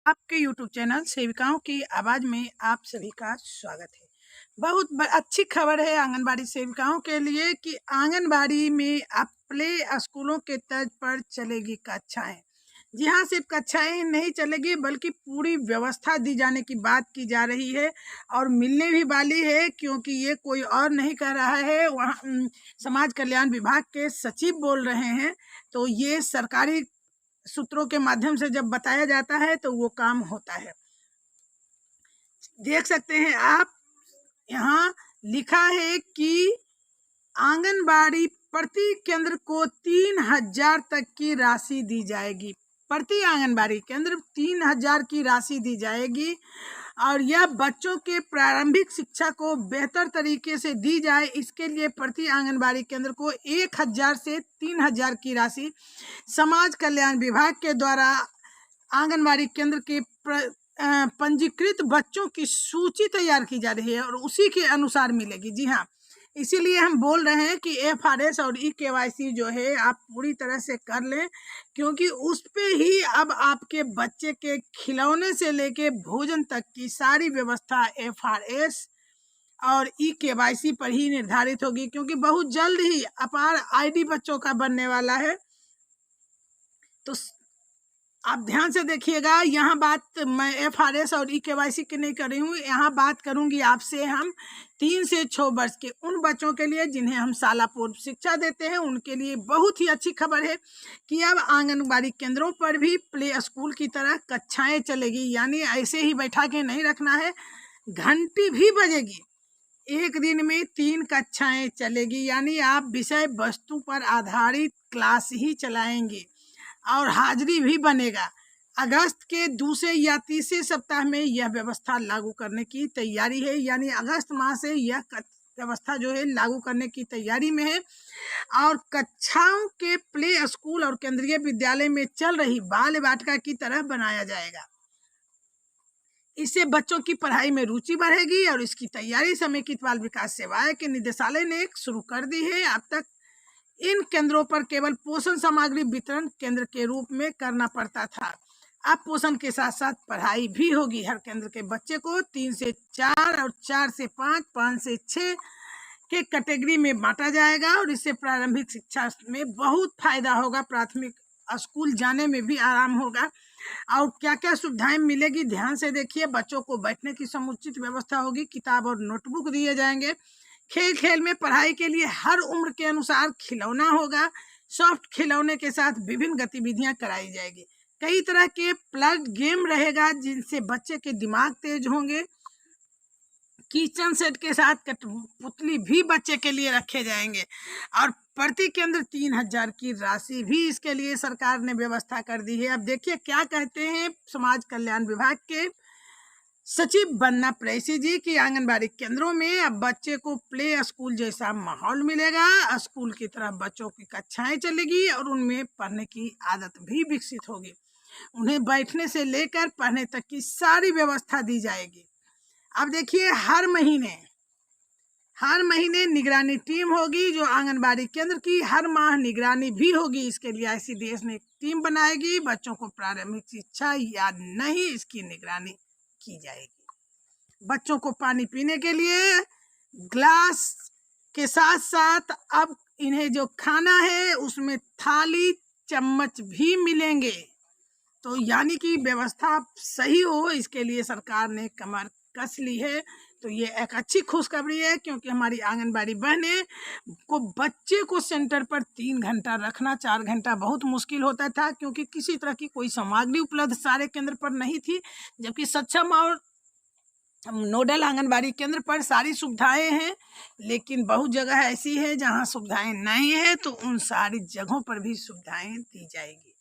आपके YouTube channel सेविकाओं की आवाज़ में आप सभी का स्वागत है। बहुत अच्छी खबर है आंगनबाड़ी सेविकाओं के लिए कि आंगनबाड़ी में अब प्ले स्कूलों के तर्ज पर चलेगी कक्षाएं। जी हाँ, सिर्फ कक्षाएं ही नहीं चलेगी बल्कि पूरी व्यवस्था दी जाने की बात की जा रही है और मिलने भी वाली है, क्योंकि ये कोई और नहीं कह रहा है, वहाँ समाज कल्याण विभाग के सचिव बोल रहे हैं। तो ये सरकारी सूत्रों के माध्यम से जब बताया जाता है तो वो काम होता है। देख सकते हैं आप, यहाँ लिखा है कि आंगनबाड़ी प्रति केंद्र को 3000 तक की राशि दी जाएगी। प्रति आंगनबाड़ी केंद्र 3000 की राशि दी जाएगी और यह बच्चों के प्रारंभिक शिक्षा को बेहतर तरीके से दी जाए, इसके लिए प्रति आंगनबाड़ी केंद्र को 1000 से 3000 की राशि समाज कल्याण विभाग के द्वारा आंगनबाड़ी केंद्र के पंजीकृत बच्चों की सूची तैयार की जा रही है और उसी के अनुसार मिलेगी। जी हाँ, इसीलिए हम बोल रहे हैं कि FRS और EKYC जो है आप पूरी तरह से कर लें, क्योंकि उस पे ही अब आपके बच्चे के खिलौने से लेके भोजन तक की सारी व्यवस्था FRS और EKYC पर ही निर्धारित होगी, क्योंकि बहुत जल्द ही अपार ID बच्चों का बनने वाला है। तो आप ध्यान से देखिएगा, यहाँ बात मैं FRS और EKYC की नहीं कर रही हूँ, यहाँ बात करूँगी आपसे हम 3 से 6 वर्ष के उन बच्चों के लिए जिन्हें हम शाला पूर्व शिक्षा देते हैं। उनके लिए बहुत ही अच्छी खबर है कि अब आंगनबाड़ी केंद्रों पर भी प्ले स्कूल की तरह कक्षाएं चलेगी, यानी ऐसे ही बैठा के नहीं रखना है, घंटी भी बजेगी। एक दिन में 3 कक्षाएं चलेगी, यानी आप विषय वस्तु पर आधारित क्लास ही चलाएंगे और हाजिरी भी बनेगा। अगस्त के दूसरे या तीसरे सप्ताह में यह व्यवस्था लागू करने की तैयारी है, यानी अगस्त माह से यह व्यवस्था जो है लागू करने की तैयारी में है। और कक्षाओं के प्ले स्कूल और केंद्रीय विद्यालय में चल रही बाल वाटिका की तरह बनाया जाएगा। इससे बच्चों की पढ़ाई में रुचि बढ़ेगी और इसकी तैयारी समेकित बाल विकास सेवाएं के निदेशालय ने शुरू कर दी है। अब तक इन केंद्रों पर केवल पोषण सामग्री वितरण केंद्र के रूप में करना पड़ता था। अब पोषण के साथ साथ पढ़ाई भी होगी। हर केंद्र के बच्चे को 3 से 4 और 4 से 5, 5 से 6 के कैटेगरी में बांटा जाएगा और इससे प्रारंभिक शिक्षा में बहुत फायदा होगा, प्राथमिक स्कूल जाने में भी आराम होगा। और क्या क्या सुविधाएं मिलेगी, ध्यान से देखिए। बच्चों को बैठने की समुचित व्यवस्था होगी, किताब और नोटबुक दिए जाएंगे। खेल खेल में पढ़ाई के लिए हर उम्र के अनुसार खिलौना होगा। सॉफ्ट खिलौने के साथ विभिन्न गतिविधियां कराई जाएगी। कई तरह के प्लग गेम रहेगा जिनसे बच्चे के दिमाग तेज होंगे। किचन सेट के साथ कठपुतली भी बच्चे के लिए रखे जाएंगे और प्रति केंद्र 3000 की राशि भी इसके लिए सरकार ने व्यवस्था कर दी है। अब देखिए क्या कहते हैं समाज कल्याण विभाग के सचिव बन्ना प्रेसी जी की आंगनबाड़ी केंद्रों में अब बच्चे को प्ले स्कूल जैसा माहौल मिलेगा। स्कूल की तरह बच्चों की कक्षाएं चलेगी और उनमें पढ़ने की आदत भी विकसित होगी। उन्हें बैठने से लेकर पढ़ने तक की सारी व्यवस्था दी जाएगी। अब देखिए, हर महीने निगरानी टीम होगी जो आंगनबाड़ी केंद्र की हर माह निगरानी भी होगी। इसके लिए ICDS ने एक टीम बनाएगी। बच्चों को प्रारंभिक शिक्षा या नहीं, इसकी निगरानी की जाएगी। बच्चों को पानी पीने के लिए ग्लास के साथ साथ अब इन्हें जो खाना है उसमें थाली चम्मच भी मिलेंगे। तो यानी कि व्यवस्था सही हो, इसके लिए सरकार ने कमर कस ली है। तो ये एक अच्छी खुशखबरी है, क्योंकि हमारी आंगनबाड़ी बहनें को बच्चे को सेंटर पर 3 घंटा रखना, 4 घंटा बहुत मुश्किल होता था, क्योंकि किसी तरह की कोई सामग्री उपलब्ध सारे केंद्र पर नहीं थी। जबकि सक्षम और नोडल आंगनबाड़ी केंद्र पर सारी सुविधाएं हैं, लेकिन बहुत जगह ऐसी है जहां सुविधाएं नहीं है, तो उन सारी जगहों पर भी सुविधाएं दी जाएगी।